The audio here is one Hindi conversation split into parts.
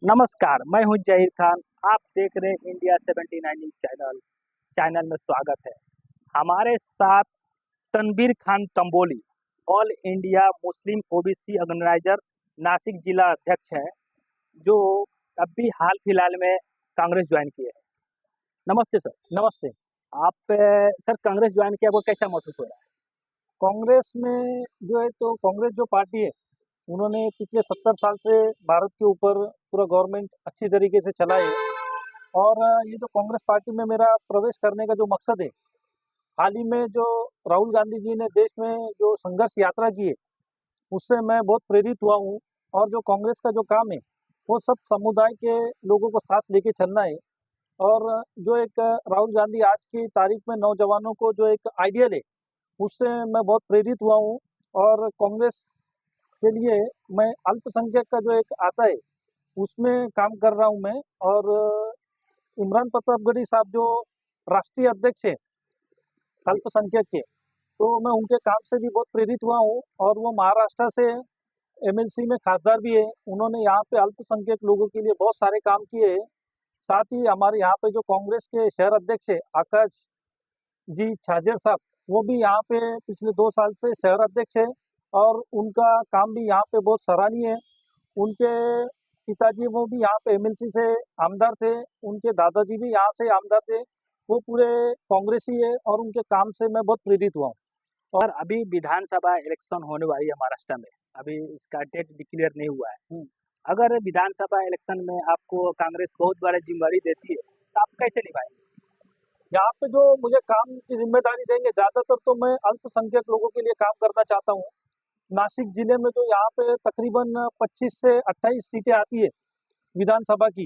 नमस्कार, मैं हूं जहीर खान। आप देख रहे हैं इंडिया 79 न्यूज चैनल। चैनल में स्वागत है। हमारे साथ Tanveer Khan Tamboli, all India Muslim OBC organiser, Nashik जिला अध्यक्ष है, जो अभी हाल फिलहाल में कांग्रेस ज्वाइन किए हैं। नमस्ते सर। नमस्ते। आप सर कांग्रेस ज्वाइन किया, आपको कैसा महसूस हो रहा है? कांग्रेस में जो है तो कांग्रेस जो पार्टी है, उन्होंने पिछले 70 साल से भारत के ऊपर पूरा गवर्नमेंट अच्छी तरीके से चला है। और ये जो कांग्रेस पार्टी में मेरा प्रवेश करने का जो मकसद है, हाल ही में जो राहुल गांधी जी ने देश में जो संघर्ष यात्रा की है, उससे मैं बहुत प्रेरित हुआ हूँ। और जो कांग्रेस का जो काम है, वो सब समुदाय के लोगों को साथ लेके चलना है। और जो एक राहुल गांधी आज की तारीख में नौजवानों को जो एक आइडियल है, उससे मैं बहुत प्रेरित हुआ हूँ। और कांग्रेस के लिए मैं अल्पसंख्यक का जो एक आता है, उसमें काम कर रहा हूँ मैं। और इमरान प्रतापगढ़ी साहब जो राष्ट्रीय अध्यक्ष है अल्पसंख्यक के, तो मैं उनके काम से भी बहुत प्रेरित हुआ हूँ। और वो महाराष्ट्र से एमएलसी में खासदार भी है। उन्होंने यहाँ पे अल्पसंख्यक लोगों के लिए बहुत सारे काम किए हैं। साथ ही हमारे यहाँ पे जो कांग्रेस के शहर अध्यक्ष है आकाश जी छाजेर साहब, वो भी यहाँ पे पिछले 2 साल से शहर अध्यक्ष है। और उनका काम भी यहाँ पे बहुत सराहनीय है। उनके पिताजी वो भी यहाँ पे एमएलसी से आमदार थे, उनके दादाजी भी यहाँ से आमदार थे। वो पूरे कांग्रेसी है और उनके काम से मैं बहुत प्रेरित हुआ हूँ। और अभी विधानसभा इलेक्शन होने वाली है महाराष्ट्र में। अभी इसका डेट डिक्लेयर नहीं हुआ है। अगर विधानसभा इलेक्शन में आपको कांग्रेस बहुत बड़ा जिम्मेदारी देती है, तो आप कैसे निभाएंगे? यहाँ पे जो मुझे काम की जिम्मेदारी देंगे, ज़्यादातर तो मैं अल्पसंख्यक लोगों के लिए काम करना चाहता हूँ। नासिक जिले में जो यहाँ पे तकरीबन 25 से 28 सीटें आती है विधानसभा की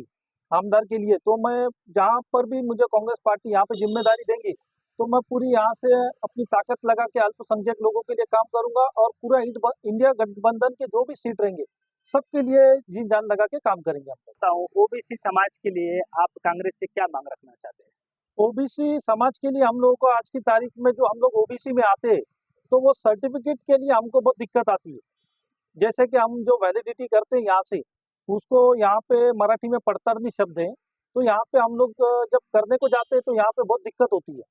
आमदार के लिए, तो मैं जहाँ पर भी मुझे कांग्रेस पार्टी यहाँ पे जिम्मेदारी देंगी, तो मैं पूरी यहाँ से अपनी ताकत लगा के अल्पसंख्यक लोगों के लिए काम करूंगा। और पूरा इंडिया गठबंधन के जो भी सीट रहेंगे, सबके लिए जी जान लगा के काम करेंगे हम लोग। बताता हूँ, ओबीसी समाज के लिए आप कांग्रेस से क्या मांग रखना चाहते हैं? ओबीसी समाज के लिए हम लोगों को आज की तारीख में जो हम लोग ओबीसी में आते हैं, तो वो सर्टिफिकेट के लिए हमको बहुत दिक्कत आती है। जैसे कि हम जो वैलिडिटी करते हैं यहाँ से, उसको यहाँ पे मराठी में पड़तरनी शब्द है, तो यहाँ पे हम लोग जब करने को जाते हैं तो यहाँ पे बहुत दिक्कत होती है।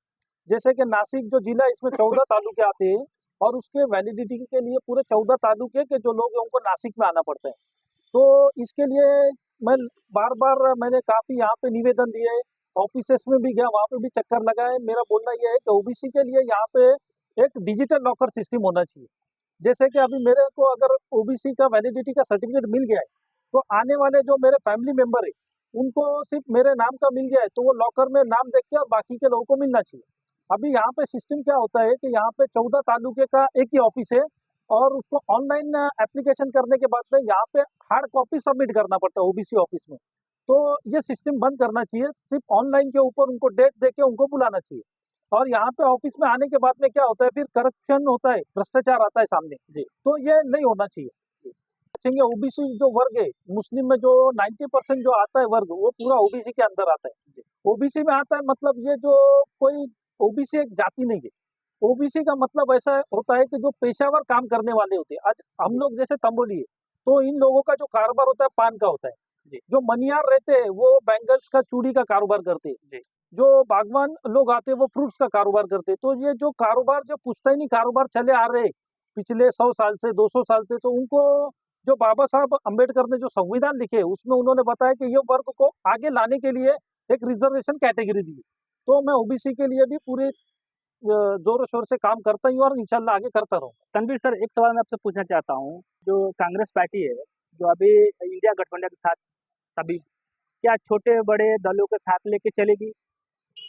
जैसे कि नासिक जो जिला है, इसमें 14 तालुके आते हैं, और उसके वैलिडिटी के लिए पूरे 14 तालुके के जो लोग हैं उनको नासिक में आना पड़ता है। तो इसके लिए मैं बार बार मैंने काफ़ी यहाँ पे निवेदन दिए, ऑफिसेस में भी गया, वहाँ पे भी चक्कर लगाए। मेरा बोलना यह है कि ओबीसी के लिए यहाँ पे एक डिजिटल लॉकर सिस्टम होना चाहिए। जैसे कि अभी मेरे को अगर ओबीसी का वैलिडिटी का सर्टिफिकेट मिल गया है, तो आने वाले जो मेरे फैमिली मेंबर है, उनको सिर्फ मेरे नाम का मिल गया है, तो वो लॉकर में नाम देख के और बाकी के लोगों को मिलना चाहिए। अभी यहाँ पे सिस्टम क्या होता है कि यहाँ पे 14 तालुके का एक ही ऑफिस है, और उसको ऑनलाइन एप्लीकेशन करने के बाद में यहाँ पे हार्ड कॉपी सबमिट करना पड़ता है ओबीसी ऑफिस में। तो ये सिस्टम बंद करना चाहिए, सिर्फ ऑनलाइन के ऊपर उनको डेट दे के उनको बुलाना चाहिए। और यहाँ पे ऑफिस में आने के बाद में क्या होता है, फिर करप्शन होता है, भ्रष्टाचार आता है सामने जी, तो ये नहीं होना चाहिए। देखेंगे ओबीसी जो वर्ग है, मुस्लिम में जो 90% जो आता है वर्ग, वो पूरा ओबीसी के अंदर आता है। ओबीसी में आता है मतलब ये जो कोई ओबीसी एक जाति नहीं है। ओबीसी का मतलब ऐसा होता है कि जो पेशावर काम करने वाले होते हैं। आज हम लोग जैसे तंबोली है, तो इन लोगों का जो कारोबार होता है पान का होता है। जो मनियार रहते हैं वो बैंगल्स का, चूड़ी का कारोबार करते हैं। जो बागवान लोग आते हैं वो फ्रूट्स का कारोबार करते हैं। तो ये जो कारोबार, जो पुश्तैनी कारोबार चले आ रहे पिछले 100 साल से, 200 साल से, तो उनको जो बाबा साहब अम्बेडकर ने जो संविधान लिखे, उसमें उन्होंने बताया कि ये वर्ग को आगे लाने के लिए एक रिजर्वेशन कैटेगरी दी। तो मैं ओबीसी के लिए भी पूरे जोरों शोर से काम करता हूँ और इंशाल्लाह आगे करता रहूँ। तनवीर सर, एक सवाल मैं आपसे पूछना चाहता हूँ। जो कांग्रेस पार्टी है, जो अभी इंडिया गठबंधन के साथ, सभी क्या छोटे बड़े दलों के साथ लेके चलेगी?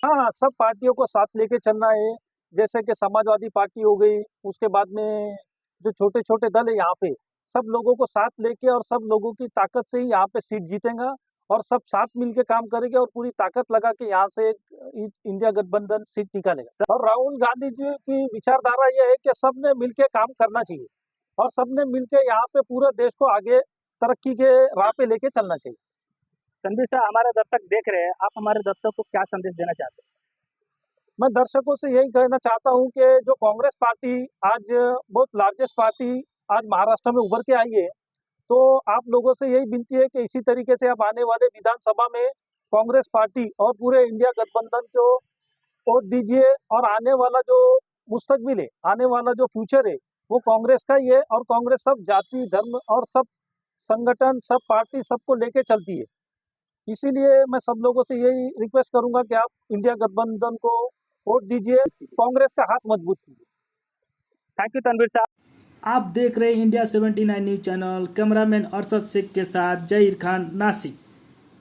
हाँ हाँ, सब पार्टियों को साथ लेके चलना है। जैसे कि समाजवादी पार्टी हो गई, उसके बाद में जो छोटे छोटे दल है यहाँ पे, सब लोगों को साथ लेके और सब लोगों की ताकत से ही यहाँ पे सीट जीतेगा। और सब साथ मिलके काम करेंगे और पूरी ताकत लगा के यहाँ से इंडिया गठबंधन सीट निकालेगा। और राहुल गांधी जी की विचारधारा यह है कि सबने मिलके काम करना चाहिए, और सबने मिलके यहाँ पे पूरे देश को आगे तरक्की के राह पे लेके चलना चाहिए। तनवीर सर, हमारे दर्शक देख रहे हैं, आप हमारे दर्शक को क्या संदेश देना चाहते हैं? मैं दर्शकों से यही कहना चाहता हूँ कि जो कांग्रेस पार्टी आज बहुत लार्जेस्ट पार्टी आज महाराष्ट्र में उभर के आई है, तो आप लोगों से यही विनती है कि इसी तरीके से आप आने वाले विधानसभा में कांग्रेस पार्टी और पूरे इंडिया गठबंधन को वोट दीजिए, और आने वाला जो मुस्तकबिल है, आने वाला जो फ्यूचर है, वो कांग्रेस का ही है। और कांग्रेस सब जाति धर्म और सब संगठन, सब पार्टी, सबको लेके चलती है। इसीलिए मैं सब लोगों से यही रिक्वेस्ट करूंगा कि आप इंडिया गठबंधन को वोट दीजिए, कांग्रेस का हाथ मजबूत कीजिए। थैंक यू तनवीर साहब। आप देख रहे हैं India 79 news channel. Cameraman Arshad Shaikh के साथ जहीर खान, नासिक।